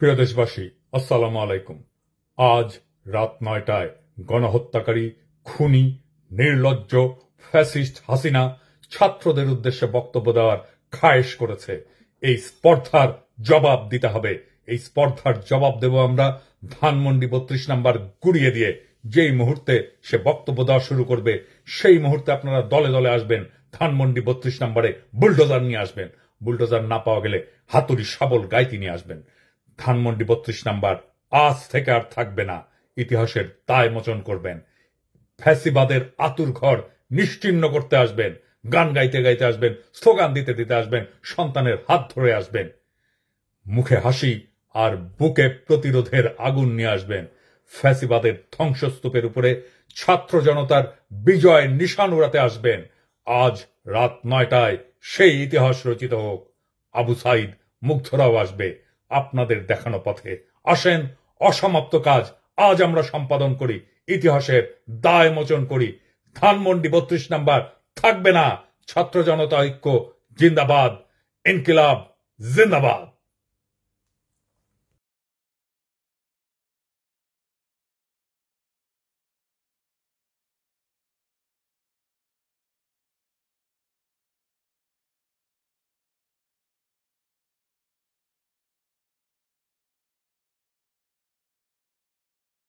প্রিয় দেশবাসী, আসসালামু আলাইকুম। আজ রাত ৯টায় গণহত্যাকারী, খুনি, নির্লজ্জ ফ্যাসিস্ট হাসিনা ছাত্রদের উদ্দেশ্যে বক্তব্য দেওয়ার খায়েশ করেছে। এই স্পর্ধার জবাব দিতে হবে। এই স্পর্ধার জবাব দেব আমরা ধানমন্ডি ৩২ নাম্বার গুড়িয়ে দিয়ে। যেই মুহূর্তে সে বক্তব্য দেওয়া শুরু করবে সেই মুহূর্তে আপনারা দলে দলে আসবেন, ধানমন্ডি ৩২ নাম্বারে বুলডোজার নিয়ে আসবেন। বুলডোজার না পাওয়া গেলে হাতুড়ি শাবল গাইতি নিয়ে আসবেন। ধানমন্ডি ৩২ নাম্বার আজ থেকে আর থাকবে না। ইতিহাসের দায় মোচন করবেন। ফ্যাসিবাদের আতুর ঘর নিশ্চিহ্ন করতে আসবেন। গান গাইতে গাইতে আসবেন, স্লোগান দিতে দিতে আসবেন, সন্তানের হাত ধরে আসবেন। মুখে হাসি আর বুকে প্রতিরোধের আগুন নিয়ে আসবেন। ফ্যাসিবাদের ধ্বংসস্তূপের উপরে ছাত্র জনতার বিজয় নিশান উড়াতে আসবেন। আজ রাত ৯টায় সেই ইতিহাস রচিত হোক। আবু সাইদ, মুগ্ধরাও আসবে আপনাদের দেখানো পথে। আসেন, অসমাপ্ত কাজ আজ আমরা সম্পাদন করি, ইতিহাসের দায় মোচন করি। ধানমন্ডি ৩২ নাম্বার থাকবে না। ছাত্র জনতা ঐক্য জিন্দাবাদ, ইনকিলাব জিন্দাবাদ।